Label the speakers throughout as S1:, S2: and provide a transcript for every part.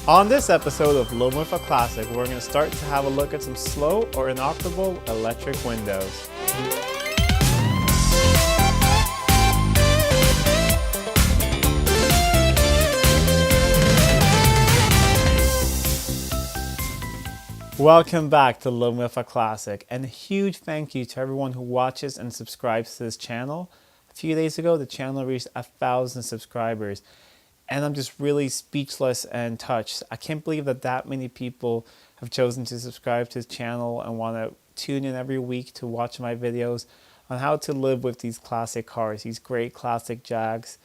S1: On this episode of Living with a Classic, we're going to start to have a look at some slow or inoperable electric windows. Welcome back to Living with a Classic, and a huge thank you to everyone who watches and subscribes to this channel. A few days ago, the channel reached 1,000 subscribers. And I'm just really speechless and touched. I can't believe that many people have chosen to subscribe to this channel and want to tune in every week to watch my videos on how to live with these classic cars, these great classic Jags,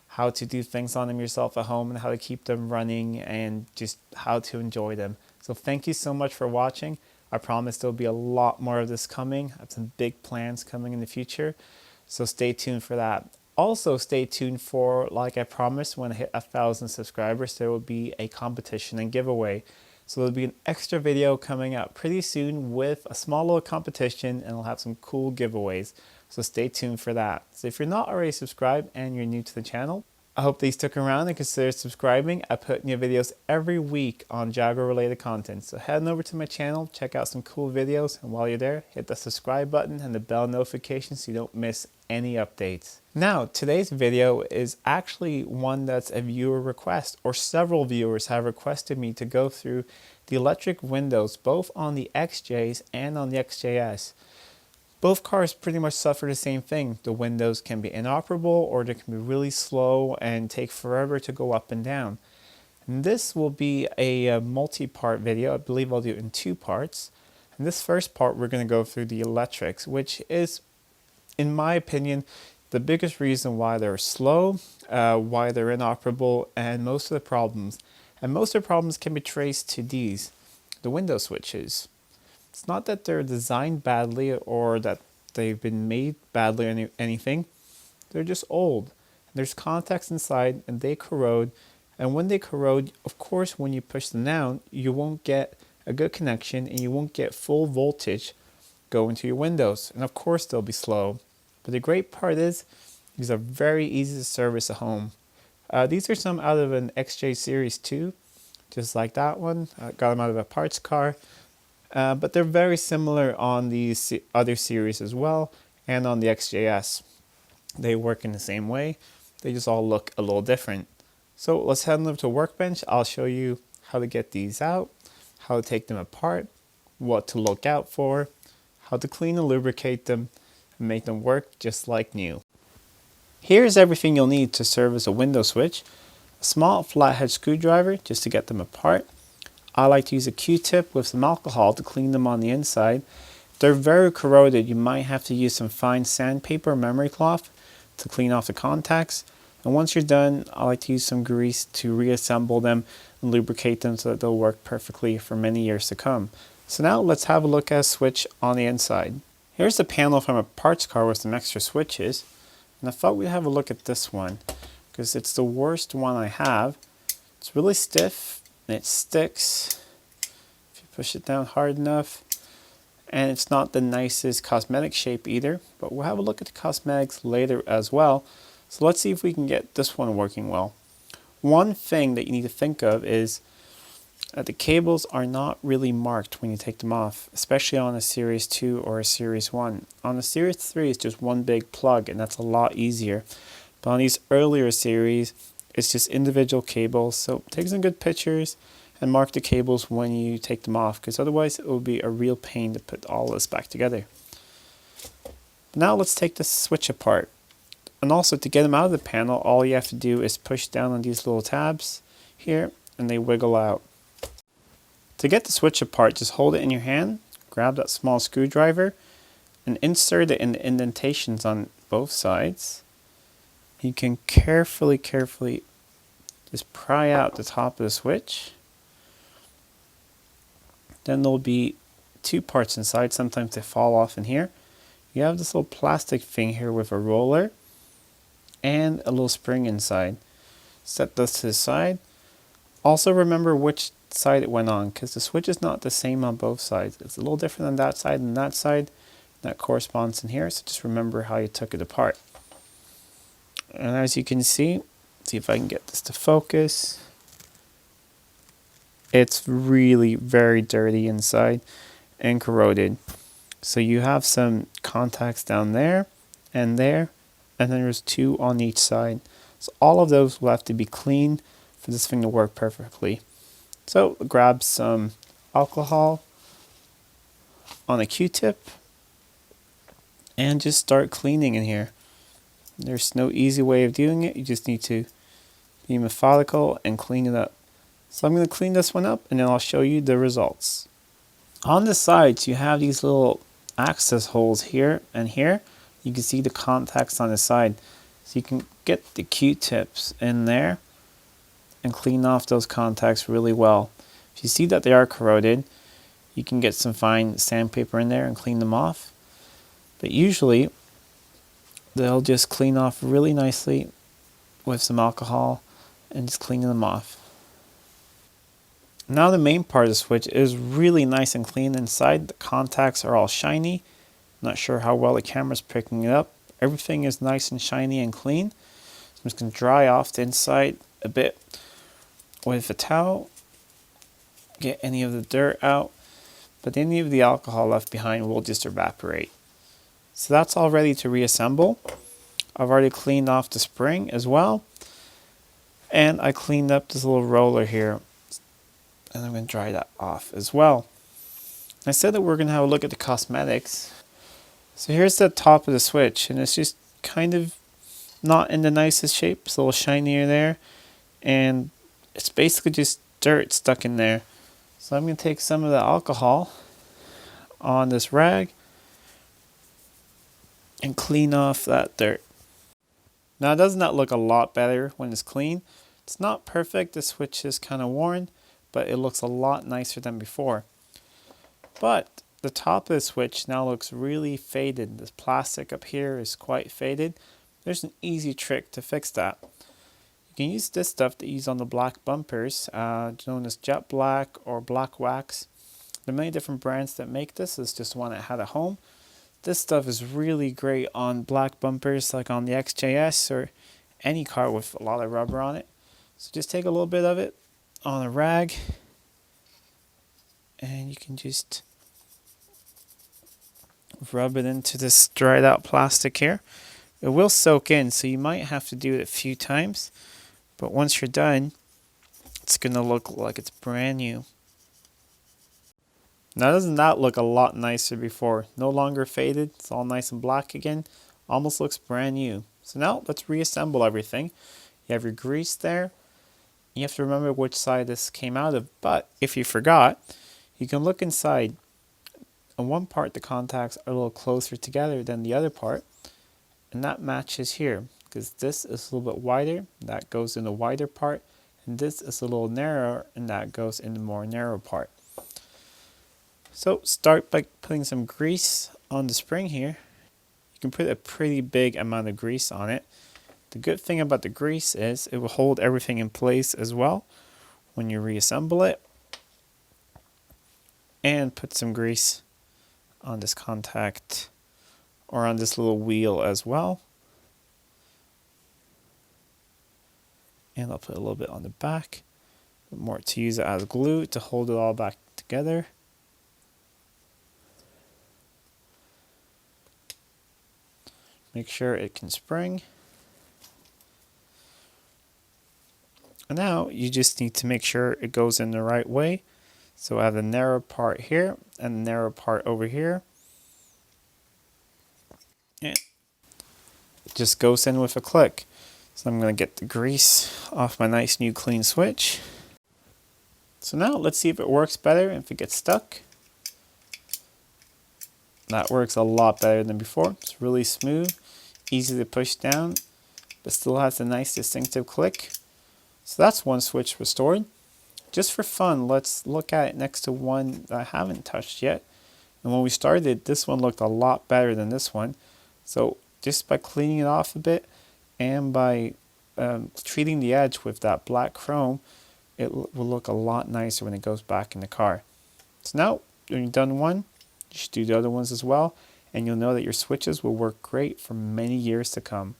S1: how to do things on them yourself at home and how to keep them running and just how to enjoy them. So thank you so much for watching. I promise there'll be a lot more of this coming. I have some big plans coming in the future, so stay tuned for that. Also stay tuned for, like I promised, when I hit 1,000 subscribers, there will be a competition and giveaway. So there'll be an extra video coming out pretty soon with a small little competition, and it'll have some cool giveaways. So stay tuned for that. So if you're not already subscribed and you're new to the channel, I hope that you stick around and consider subscribing. I put new videos every week on Jaguar related content. So head on over to my channel, check out some cool videos, and while you're there, hit the subscribe button and the bell notification so you don't miss any updates. Now, today's video is actually one that's a viewer request, or several viewers have requested me to go through the electric windows, both on the XJs and on the XJS. Both cars pretty much suffer the same thing. The windows can be inoperable, or they can be really slow and take forever to go up and down. And this will be a multi-part video. I believe I'll do it in 2 parts. In this first part, we're going to go through the electrics, which is, in my opinion, the biggest reason why they're slow, why they're inoperable, and most of the problems. And most of the problems can be traced to these, the window switches. It's not that they're designed badly or that they've been made badly or anything. They're just old. There's contacts inside and they corrode. And when they corrode, of course, when you push them down, you won't get a good connection and you won't get full voltage going to your windows. And of course, they'll be slow. But the great part is, these are very easy to service at home. These are some out of an XJ Series 2, just like that one. I got them out of a parts car. But they're very similar on the other series as well, and on the XJS. They work in the same way, they just all look a little different. So let's head over to Workbench. I'll show you how to get these out, how to take them apart, what to look out for, how to clean and lubricate them, and make them work just like new. Here's everything you'll need to service a window switch. A small flathead screwdriver just to get them apart. I like to use a Q-tip with some alcohol to clean them on the inside. If they're very corroded, you might have to use some fine sandpaper or memory cloth to clean off the contacts. And once you're done, I like to use some grease to reassemble them and lubricate them so that they'll work perfectly for many years to come. So now let's have a look at a switch on the inside. Here's the panel from a parts car with some extra switches. And I thought we'd have a look at this one because it's the worst one I have. It's really stiff. And it sticks if you push it down hard enough, and it's not the nicest cosmetic shape either, but we'll have a look at the cosmetics later as well. So let's see if we can get this one working well. One thing that you need to think of is that the cables are not really marked when you take them off, especially on a Series 2 or a Series 1. On a Series 3 it's just one big plug, and that's a lot easier. But on these earlier series, it's just individual cables, so take some good pictures and mark the cables when you take them off, because otherwise it will be a real pain to put all this back together. Now let's take the switch apart. And also, to get them out of the panel, all you have to do is push down on these little tabs here and they wiggle out. To get the switch apart, just hold it in your hand, grab that small screwdriver and insert it in the indentations on both sides. You can carefully just pry out the top of the switch. Then there'll be 2 parts inside. Sometimes they fall off in here. You have this little plastic thing here with a roller and a little spring inside. Set this to the side. Also remember which side it went on, because the switch is not the same on both sides. It's a little different on that side and that side. That corresponds in here, so just remember how you took it apart. And as you can see if I can get this to focus. it's really very dirty inside and corroded. So you have some contacts down there, and then there's two on each side. So all of those will have to be cleaned for this thing to work perfectly. So grab some alcohol on a Q-tip and just start cleaning in here. There's no easy way of doing it. You just need to be methodical and clean it up. So I'm going to clean this one up and then I'll show you the results. On the sides you have these little access holes here and here. You can see the contacts on the side. So you can get the Q-tips in there and clean off those contacts really well. If you see that they are corroded, you can get some fine sandpaper in there and clean them off. But usually they'll just clean off really nicely with some alcohol and just cleaning them off. Now the main part of the switch is really nice and clean inside. The contacts are all shiny. Not sure how well the camera's picking it up. Everything is nice and shiny and clean. So I'm just going to dry off the inside a bit with a towel. Get any of the dirt out. But any of the alcohol left behind will just evaporate. So that's all ready to reassemble. I've already cleaned off the spring as well. And I cleaned up this little roller here. And I'm going to dry that off as well. I said that we're going to have a look at the cosmetics. So here's the top of the switch. And it's just kind of not in the nicest shape. It's a little shinier there. And it's basically just dirt stuck in there. So I'm going to take some of the alcohol on this rag and clean off that dirt. Now doesn't that look a lot better when it's clean? It's not perfect, the switch is kind of worn, but it looks a lot nicer than before. But the top of the switch now looks really faded. This plastic up here is quite faded. There's an easy trick to fix that. You can use this stuff that you use on the black bumpers, known as jet black or black wax. There are many different brands that make this. It's just one I had at home. This stuff is really great on black bumpers like on the XJS or any car with a lot of rubber on it. So just take a little bit of it on a rag and you can just rub it into this dried out plastic here. It will soak in, so you might have to do it a few times, but once you're done, it's going to look like it's brand new. Now doesn't that look a lot nicer before? No longer faded, it's all nice and black again. Almost looks brand new. So now let's reassemble everything. You have your grease there. You have to remember which side this came out of, but if you forgot, you can look inside. On one part the contacts are a little closer together than the other part, and that matches here because this is a little bit wider, that goes in the wider part, and this is a little narrower and that goes in the more narrow part. So start by putting some grease on the spring here. You can put a pretty big amount of grease on it. The good thing about the grease is it will hold everything in place as well when you reassemble it. And put some grease on this contact or on this little wheel as well. And I'll put a little bit on the back, more to use it as glue to hold it all back together. Make sure it can spring. And now you just need to make sure it goes in the right way. So I have the narrow part here and the narrow part over here. And it just goes in with a click. So I'm going to get the grease off my nice new clean switch. So now let's see if it works better and if it gets stuck. That works a lot better than before. It's really smooth, easy to push down, but still has a nice distinctive click. So that's one switch restored. Just for fun, let's look at it next to one that I haven't touched yet. And when we started, this one looked a lot better than this one. So just by cleaning it off a bit and by treating the edge with that black chrome, it will look a lot nicer when it goes back in the car. So now, when you've done one, you should do the other ones as well, and you'll know that your switches will work great for many years to come.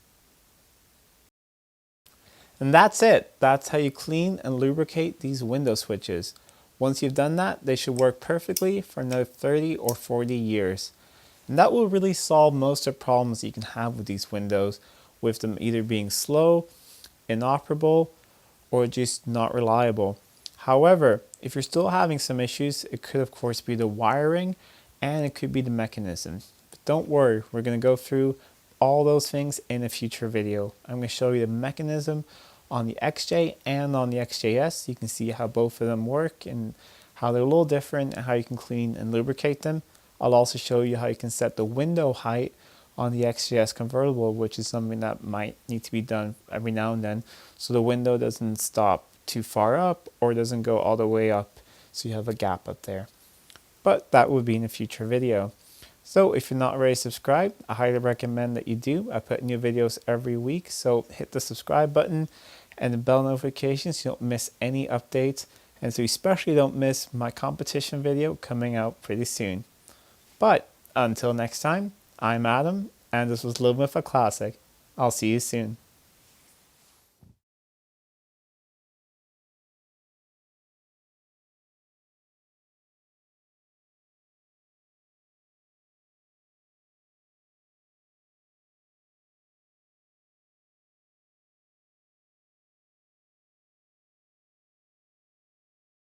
S1: And that's it. That's how you clean and lubricate these window switches. Once you've done that, they should work perfectly for another 30 or 40 years. And that will really solve most of the problems you can have with these windows, with them either being slow, inoperable, or just not reliable. However, if you're still having some issues, it could of course be the wiring and it could be the mechanism. But don't worry, we're going to go through all those things in a future video. I'm going to show you the mechanism on the XJ and on the XJS. You can see how both of them work and how they're a little different and how you can clean and lubricate them. I'll also show you how you can set the window height on the XJS convertible, which is something that might need to be done every now and then, so the window doesn't stop too far up or doesn't go all the way up so you have a gap up there. But that would be in a future video. So if you're not already subscribed, I highly recommend that you do. I put new videos every week, so hit the subscribe button and the bell notifications so you don't miss any updates, and so you especially don't miss my competition video coming out pretty soon. But until next time, I'm Adam, and this was Living with a Classic. I'll see you soon.